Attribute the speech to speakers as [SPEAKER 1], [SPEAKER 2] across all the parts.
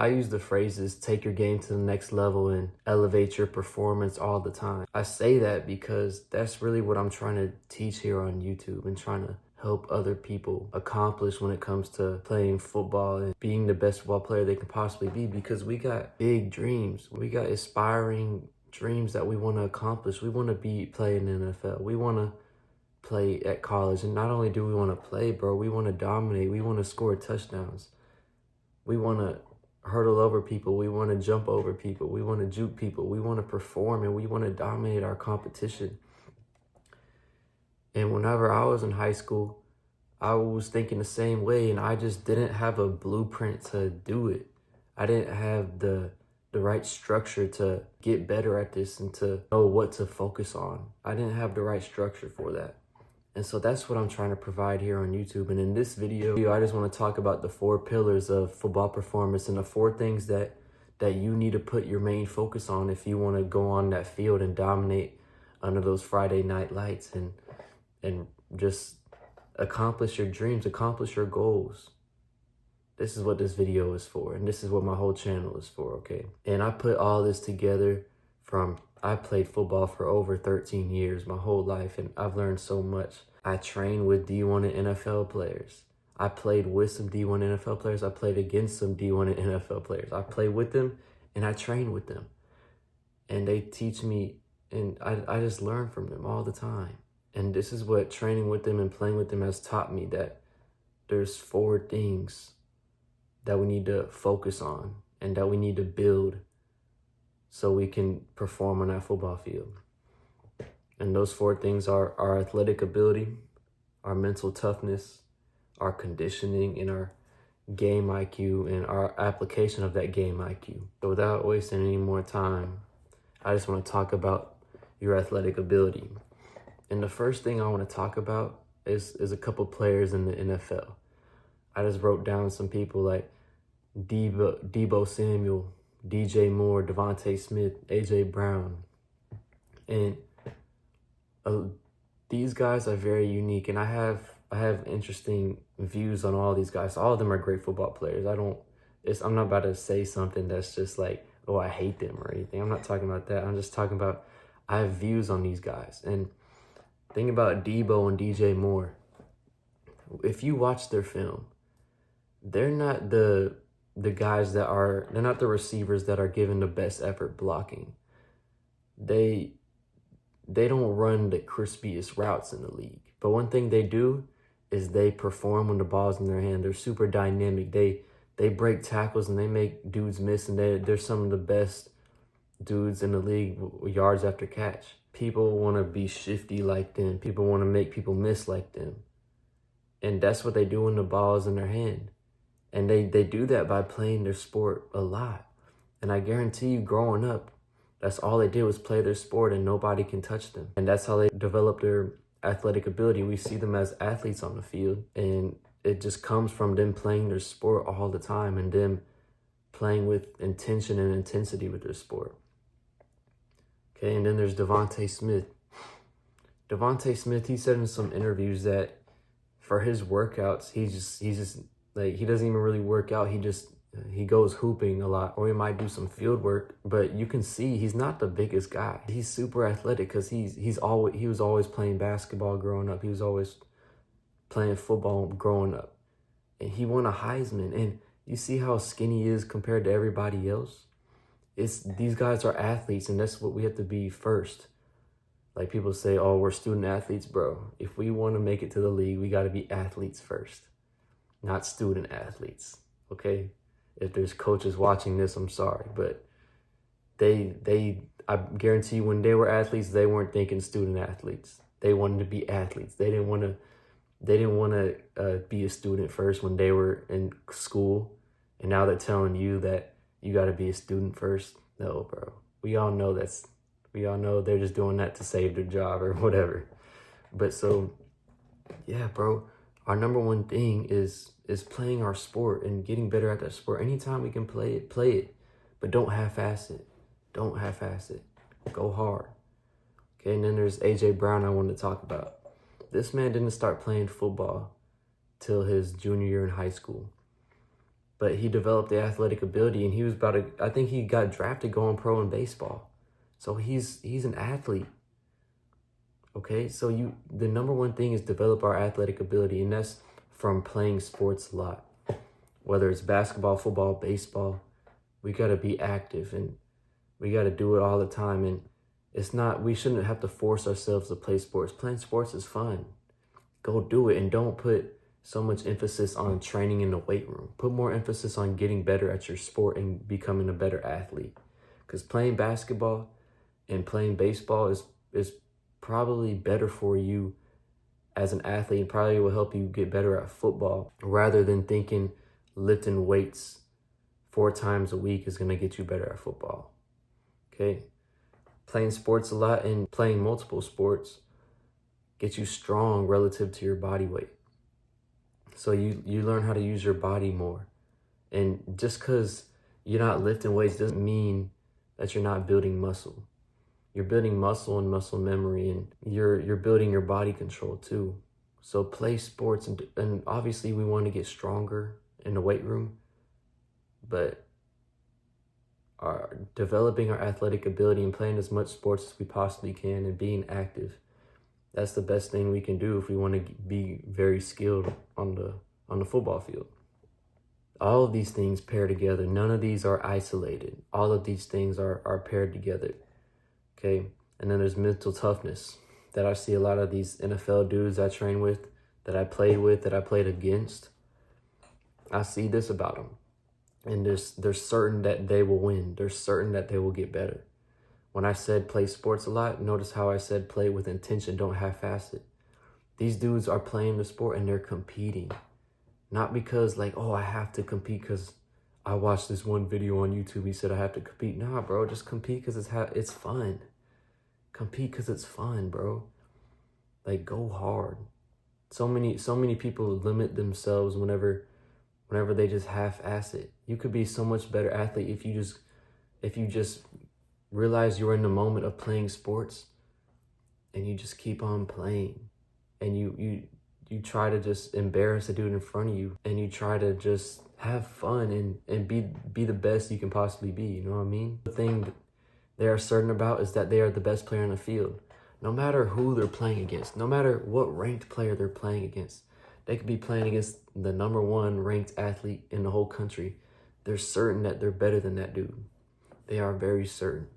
[SPEAKER 1] I use the phrases take your game to the next level and elevate your performance all the time. I say that because that's really what I'm trying to teach here on YouTube and trying to help other people accomplish when it comes to playing football and being the best football player they can possibly be, because we got big dreams. We got aspiring dreams that we want to accomplish. We want to be playing in the NFL. We want to play at college. And not only do we want to play, bro, we want to dominate. We want to score touchdowns. We want to hurdle over people. We want to jump over people. We want to juke people. We want to perform and we want to dominate our competition. And whenever I was in high school, I was thinking the same way, and I just didn't have a blueprint to do it. I didn't have the right structure to get better at this and to know what to focus on. I didn't have the right structure for that. And so that's what I'm trying to provide here on YouTube. And in this video, I just want to talk about the 4 pillars of football performance and the 4 things that you need to put your main focus on if you want to go on that field and dominate under those Friday night lights and just accomplish your dreams, accomplish your goals. This is what this video is for, and this is what my whole channel is for, okay? And I put all this together I played football for over 13 years, my whole life, and I've learned so much. I trained with D1 and NFL players. I played with some D1 NFL players. I played against some D1 and NFL players. I played with them, and I trained with them. And they teach me, and I just learn from them all the time. And this is what training with them and playing with them has taught me, that there's 4 things that we need to focus on and that we need to build so we can perform on that football field. And those 4 things are our athletic ability, our mental toughness, our conditioning, and our game IQ and our application of that game IQ. So without wasting any more time, I just want to talk about your athletic ability. And the first thing I want to talk about is a couple players in the NFL. I just wrote down some people like Deebo Samuel, DJ Moore, Devontae Smith, AJ Brown. And these guys are very unique, and I have interesting views on all these guys. All of them are great football players. I'm not about to say something that's just like, oh, I hate them or anything. I'm not talking about that. I'm just talking about I have views on these guys. And think about Deebo and DJ Moore. If you watch their film, they're not the guys they're not the receivers that are given the best effort blocking. They don't run the crispiest routes in the league. But one thing they do is they perform when the ball's in their hand. They're super dynamic. They break tackles and they make dudes miss, and they're some of the best dudes in the league with yards after catch. People want to be shifty like them. People want to make people miss like them. And that's what they do when the ball is in their hand. And they do that by playing their sport a lot. And I guarantee you, growing up, that's all they did was play their sport and nobody can touch them. And that's how they develop their athletic ability. We see them as athletes on the field, and it just comes from them playing their sport all the time and them playing with intention and intensity with their sport. Okay, and then there's Devontae Smith. Devontae Smith, he said in some interviews that for his workouts, he's just like, he doesn't even really work out. He goes hooping a lot, or he might do some field work, but you can see he's not the biggest guy. He's super athletic because he was always playing basketball growing up. He was always playing football growing up, and he won a Heisman. And you see how skinny he is compared to everybody else. These guys are athletes, and that's what we have to be first. Like people say, oh, we're student athletes, bro. If we want to make it to the league, we got to be athletes first, not student athletes. Okay. If there's coaches watching this, I'm sorry, but I guarantee you, when they were athletes, they weren't thinking student athletes. They wanted to be athletes. They didn't want to be a student first when they were in school. And now they're telling you that you got to be a student first. No, bro. We all know they're just doing that to save their job or whatever. But so, yeah, bro, our number one thing is playing our sport and getting better at that sport. Anytime we can play it, but don't half-ass it. Don't half-ass it. Go hard. Okay, and then there's AJ Brown I wanted to talk about. This man didn't start playing football till his junior year in high school. but he developed the athletic ability, and he was about to, I think he got drafted going pro in baseball. So he's an athlete. Okay, so the number one thing is develop our athletic ability, and that's from playing sports a lot. Whether it's basketball, football, baseball, we got to be active, and we got to do it all the time. And we shouldn't have to force ourselves to play sports. Playing sports is fun. Go do it, and don't put so much emphasis on training in the weight room. Put more emphasis on getting better at your sport and becoming a better athlete. Because playing basketball and playing baseball is probably better for you as an athlete, and probably will help you get better at football, rather than thinking lifting weights 4 times a week is going to get you better at football. Okay, playing sports a lot and playing multiple sports gets you strong relative to your body weight. So you learn how to use your body more. And just because you're not lifting weights doesn't mean that you're not building muscle. You're building muscle and muscle memory, and you're building your body control too. So play sports, and obviously we want to get stronger in the weight room, but developing our athletic ability and playing as much sports as we possibly can and being active, that's the best thing we can do if we want to be very skilled on the football field. All of these things pair together. None of these are isolated. All of these things are paired together. Okay, and then there's mental toughness that I see a lot of these NFL dudes I train with, that I played against. I see this about them, and they're certain that they will win. They're certain that they will get better. When I said play sports a lot, notice how I said play with intention, don't half-ass it. These dudes are playing the sport and they're competing. Not because like, oh, I have to compete because I watched this one video on YouTube, he said I have to compete. Nah, bro, just compete because it's fun. Compete because it's fun, bro. Like, go hard. So many people limit themselves whenever they just half-ass it. You could be so much better athlete if you just realize you're in the moment of playing sports, and you just keep on playing, and you try to just embarrass the dude in front of you, and you try to just have fun and be the best you can possibly be. You know what I mean? The thing that they are certain about is that they are the best player on the field. No matter who they're playing against, no matter what ranked player they're playing against, they could be playing against the number 1 ranked athlete in the whole country. They're certain that they're better than that dude. They are very certain.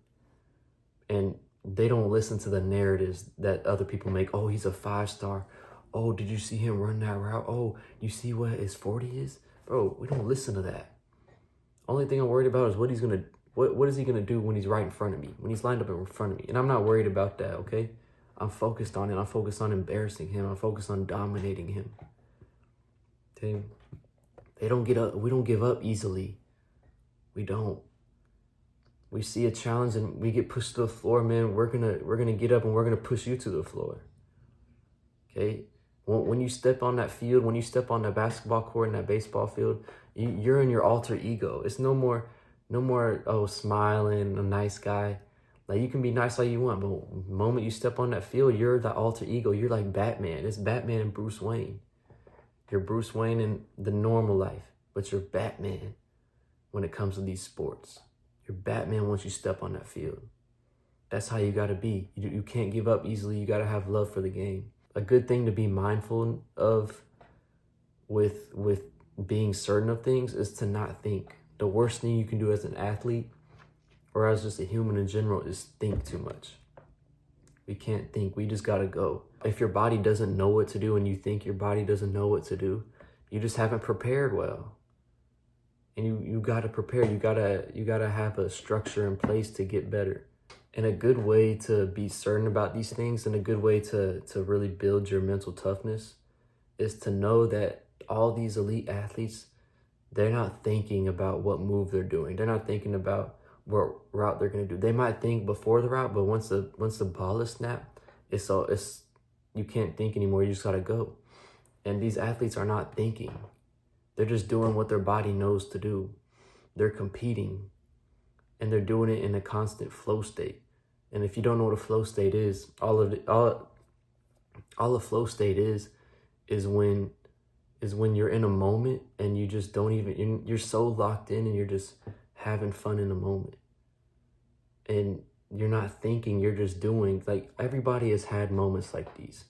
[SPEAKER 1] And they don't listen to the narratives that other people make. Oh, he's a 5-star. Oh, did you see him run that route? Oh, you see what his 40 is? Bro, we don't listen to that. Only thing I'm worried about is what is he gonna do when he's right in front of me, when he's lined up in front of me. And I'm not worried about that, okay? I'm focused on it. I'm focused on embarrassing him. I'm focused on dominating him. Okay? We don't give up easily. We don't. We see a challenge and we get pushed to the floor, man. We're gonna get up and we're gonna push you to the floor. Okay? When you step on that field, when you step on that basketball court and that baseball field, you're in your alter ego. It's no more, oh, smiling, a nice guy. Like, you can be nice all you want, but the moment you step on that field, you're the alter ego. You're like Batman. It's Batman and Bruce Wayne. You're Bruce Wayne in the normal life, but you're Batman when it comes to these sports. You're Batman once you step on that field. That's how you gotta be. You can't give up easily. You gotta have love for the game. A good thing to be mindful of with being certain of things is to not think. The worst thing you can do as an athlete or as just a human in general is think too much. We can't think. We just gotta go. If your body doesn't know what to do and you think your body doesn't know what to do, you just haven't prepared well. And you gotta prepare. You gotta have a structure in place to get better. And a good way to be certain about these things, and a good way to really build your mental toughness, is to know that all these elite athletes, they're not thinking about what move they're doing. They're not thinking about what route they're gonna do. They might think before the route, but once the ball is snapped, it's you can't think anymore. You just gotta go. And these athletes are not thinking. They're just doing what their body knows to do. They're competing, and they're doing it in a constant flow state. And if you don't know what a flow state is, all a flow state is when is when you're in a moment and you just don't even, you're so locked in and you're just having fun in the moment. And you're not thinking, you're just doing. Like, everybody has had moments like these.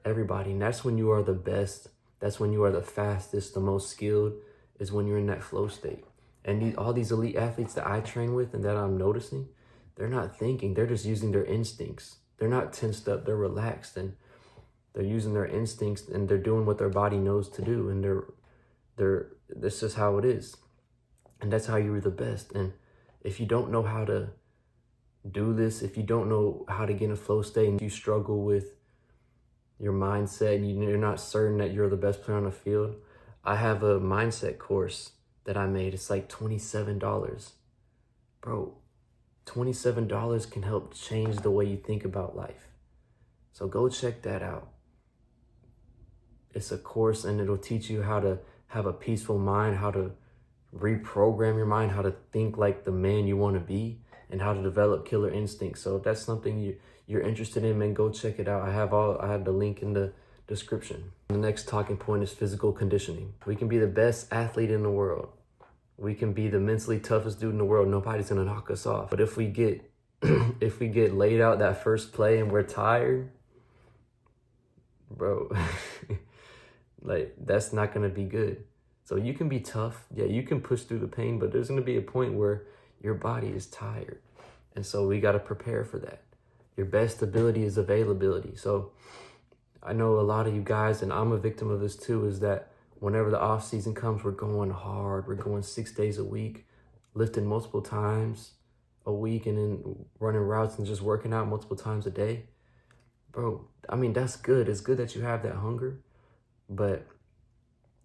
[SPEAKER 1] Everybody. And that's when you are the best. That's when you are the fastest, the most skilled, is when you're in that flow state. And all these elite athletes that I train with and that I'm noticing, they're not thinking. They're just using their instincts. They're not tensed up. They're relaxed, and they're using their instincts, and they're doing what their body knows to do. And that's just how it is. And that's how you're the best. And if you don't know how to do this, if you don't know how to get in a flow state, and you struggle with your mindset and you're not certain that you're the best player on the field, I have a mindset course that I made. It's like $27. Bro, $27 can help change the way you think about life. So go check that out. It's a course, and it'll teach you how to have a peaceful mind, how to reprogram your mind, how to think like the man you want to be, and how to develop killer instincts. So if that's something you're interested in, man, go check it out. I have the link in the description. The next talking point is physical conditioning. We can be the best athlete in the world. We can be the mentally toughest dude in the world. Nobody's gonna knock us off. But if we get if we get laid out that first play and we're tired, bro, like, that's not gonna be good. So you can be tough. Yeah, you can push through the pain, but there's gonna be a point where your body is tired. And so we gotta prepare for that. Your best ability is availability. So I know a lot of you guys, and I'm a victim of this too, is that whenever the off season comes, we're going hard. We're going 6 days a week, lifting multiple times a week, and then running routes and just working out multiple times a day. Bro, I mean, that's good. It's good that you have that hunger, but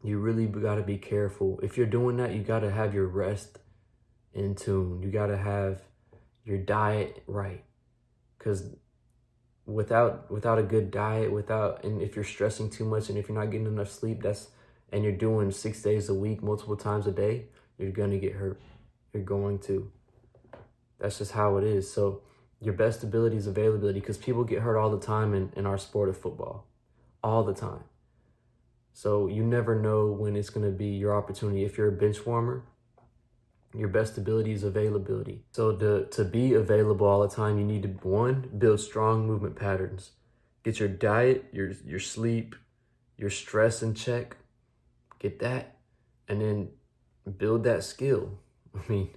[SPEAKER 1] you really gotta be careful. If you're doing that, you gotta have your rest in tune. You gotta have your diet right. Because without a good diet, and if you're stressing too much, and if you're not getting enough sleep, and you're doing 6 days a week, multiple times a day, you're gonna get hurt. You're going to. That's just how it is. So your best ability is availability, because people get hurt all the time in our sport of football. All the time. So you never know when it's gonna be your opportunity. If you're a bench warmer, your best ability is availability. So to be available all the time, you need to, one, build strong movement patterns. Get your diet, your sleep, your stress in check. Get that. And then build that skill. I mean,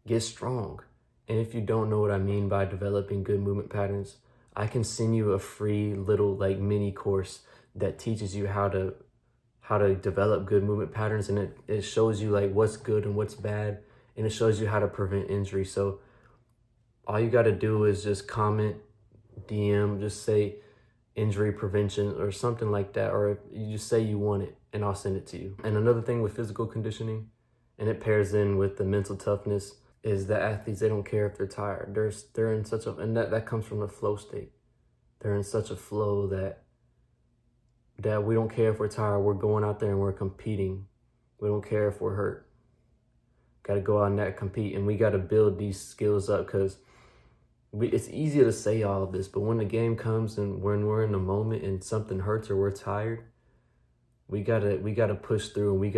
[SPEAKER 1] get strong. And if you don't know what I mean by developing good movement patterns, I can send you a free little like mini course that teaches you how to develop good movement patterns, and it shows you like what's good and what's bad, and it shows you how to prevent injury. So all you got to do is just comment, DM, just say injury prevention or something like that, or you just say you want it and I'll send it to you. And another thing with physical conditioning, and it pairs in with the mental toughness, is that athletes, they don't care if they're tired. They're in such a, and that comes from the flow state. They're in such a flow that we don't care if we're tired. We're going out there and we're competing. We don't care if we're hurt. Got to go out and that compete, and we got to build these skills up, because it's easier to say all of this, but when the game comes and when we're in the moment and something hurts or we're tired, we gotta push through, and we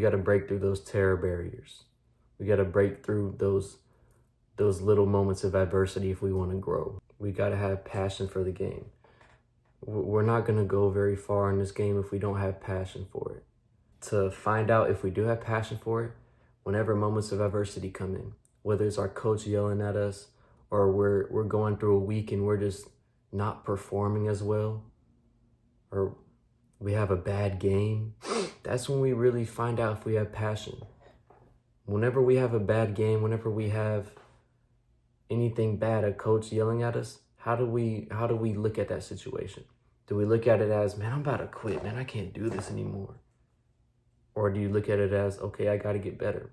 [SPEAKER 1] gotta break through those terror barriers. We gotta break through those little moments of adversity if we want to grow. We gotta have passion for the game. We're not gonna go very far in this game if we don't have passion for it. To find out if we do have passion for it, whenever moments of adversity come in, whether it's our coach yelling at us, or we're going through a week and we're just not performing as well, or we have a bad game, that's when we really find out if we have passion. Whenever we have a bad game, whenever we have anything bad, a coach yelling at us, how do we look at that situation? Do we look at it as, man, I'm about to quit, man, I can't do this anymore? Or do you look at it as, okay, I got to get better.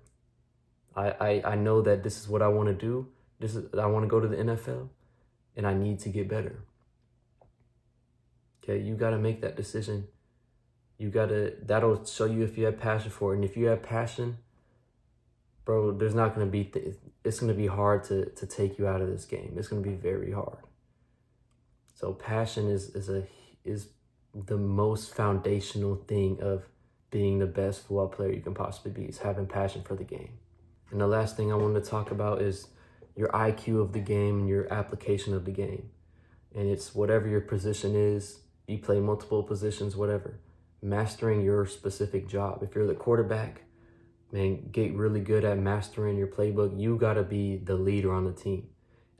[SPEAKER 1] I know that this is what I want to do. I want to go to the NFL, and I need to get better. Okay, you got to make that decision. That'll show you if you have passion for it. And if you have passion, bro, there's not going to be, it's going to be hard to take you out of this game. It's going to be very hard. So passion is the most foundational thing of being the best football player you can possibly be, is having passion for the game. And the last thing I wanted to talk about is your IQ of the game and your application of the game. And it's whatever your position is, you play multiple positions, whatever. Mastering your specific job. If you're the quarterback, man, get really good at mastering your playbook. You got to be the leader on the team.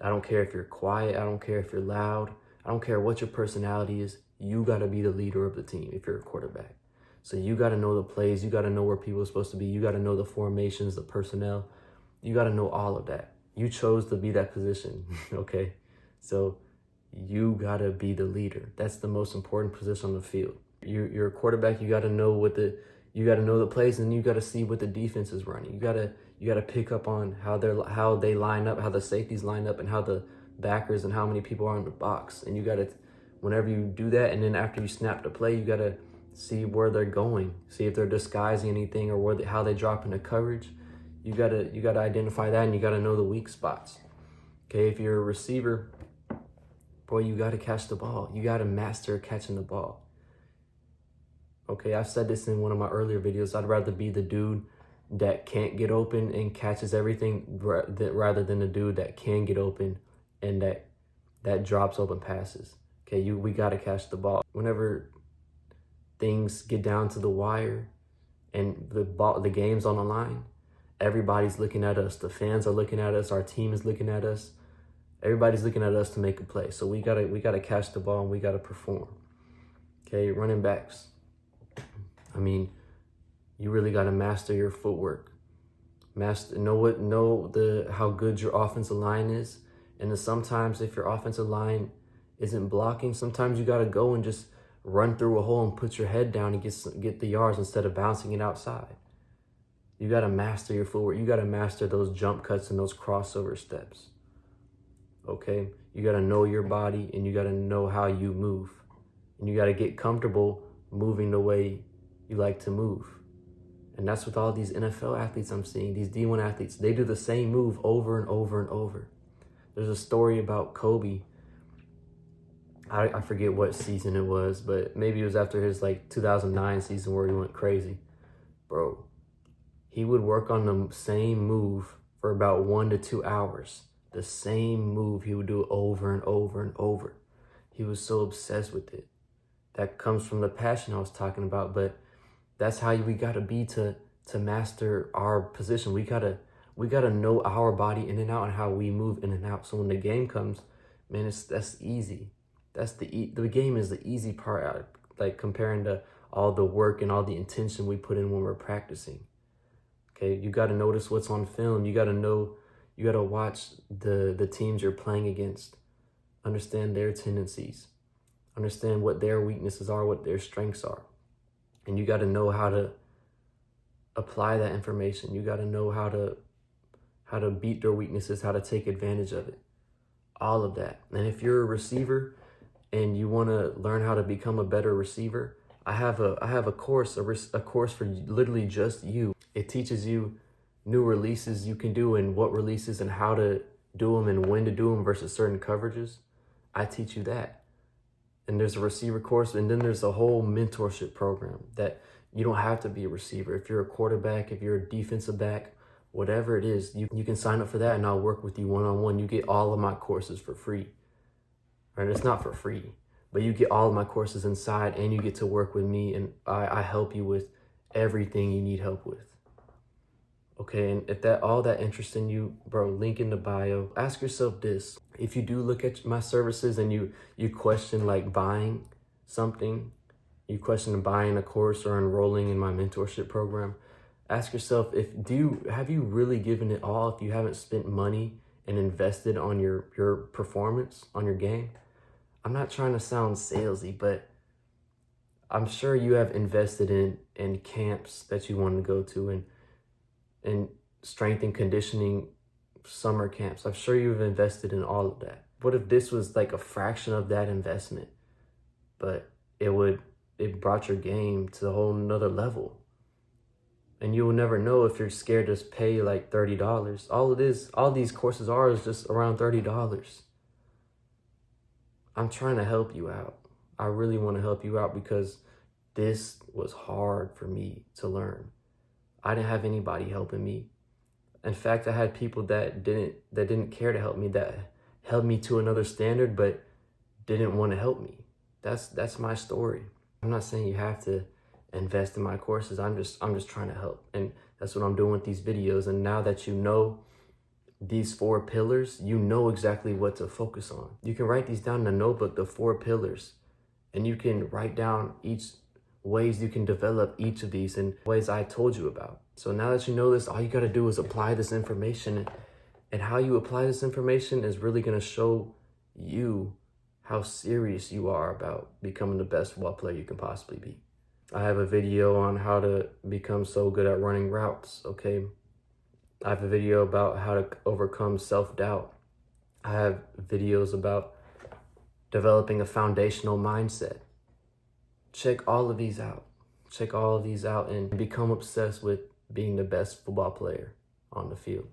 [SPEAKER 1] I don't care if you're quiet. I don't care if you're loud. I don't care what your personality is. You got to be the leader of the team if you're a quarterback. So you got to know the plays. You got to know where people are supposed to be. You got to know the formations, the personnel. You got to know all of that. You chose to be that position, okay? So you got to be the leader. That's the most important position on the field. You're a quarterback. You got to know you got to know the plays, and you got to see what the defense is running. You got to pick up on how they line up, how the safeties line up, and how the backers and how many people are in the box. And you got to, whenever you do that, and then after you snap the play, you got to see where they're going, see if they're disguising anything or how they drop into coverage. You gotta identify that, and you gotta know the weak spots. Okay, if you're a receiver, boy, you gotta catch the ball. You gotta master catching the ball. Okay, I've said this in one of my earlier videos. I'd rather be the dude that can't get open and catches everything rather than the dude that can get open and that drops open passes. Okay, we gotta catch the ball. Whenever things get down to the wire and the game's on the line, everybody's looking at us. The fans are looking at us. Our team is looking at us. Everybody's looking at us to make a play. So we gotta catch the ball, and we gotta perform. Okay, running backs. I mean, you really gotta master your footwork. Know how good your offensive line is. And then sometimes if your offensive line isn't blocking, sometimes you gotta go and just run through a hole and put your head down and get the yards instead of bouncing it outside. You got to master your footwork. You got to master those jump cuts and those crossover steps. Okay? You got to know your body, and you got to know how you move. And you got to get comfortable moving the way you like to move. And that's with all these NFL athletes I'm seeing, these D1 athletes. They do the same move over and over and over. There's a story about Kobe. I forget what season it was, but maybe it was after his 2009 season where he went crazy. Bro, he would work on the same move for about 1 to 2 hours. The same move, he would do it over and over and over. He was so obsessed with it. That comes from the passion I was talking about, but that's how we gotta be to master our position. We gotta know our body in and out and how we move in and out. So when the game comes, man, that's easy. The game is the easy part, comparing to all the work and all the intention we put in when we're practicing. Okay, you got to notice what's on film. You got to watch the teams you're playing against. Understand their tendencies. Understand what their weaknesses are, what their strengths are. And you got to know how to apply that information. You got to know how to beat their weaknesses, how to take advantage of it. All of that. And if you're a receiver and you want to learn how to become a better receiver, I have a course for literally just you. It teaches you new releases you can do and what releases and how to do them and when to do them versus certain coverages. I teach you that. And there's a receiver course, and then there's a whole mentorship program that you don't have to be a receiver. If you're a quarterback, if you're a defensive back, whatever it is, you can sign up for that, and I'll work with you one-on-one. You get all of my courses for free. Right? It's not for free, but you get all of my courses inside, and you get to work with me, and I help you with everything you need help with. Okay, and if all that interests in you, bro, link in the bio. Ask yourself this. If you do look at my services and you question buying something, you question buying a course or enrolling in my mentorship program, ask yourself, have you really given it all if you haven't spent money and invested on your performance, on your game? I'm not trying to sound salesy, but I'm sure you have invested in camps that you want to go to and strength and conditioning summer camps. I'm sure you've invested in all of that. What if this was a fraction of that investment, but it brought your game to a whole nother level? And you will never know if you're scared to pay $30. All these courses is just around $30. I'm trying to help you out. I really want to help you out because this was hard for me to learn. I didn't have anybody helping me. In fact, I had people that didn't care to help me, that held me to another standard, but didn't want to help me. That's my story. I'm not saying you have to invest in my courses. I'm just trying to help. And that's what I'm doing with these videos. And now that you know these 4 pillars, you know exactly what to focus on. You can write these down in a notebook, the 4 pillars, and you can write down each ways you can develop each of these in ways I told you about. So now that you know this, all you got to do is apply this information, and how you apply this information is really going to show you how serious you are about becoming the best football player you can possibly be. I have a video on how to become so good at running routes, okay? I have a video about how to overcome self-doubt. I have videos about developing a foundational mindset. Check all of these out. Check all of these out and become obsessed with being the best football player on the field.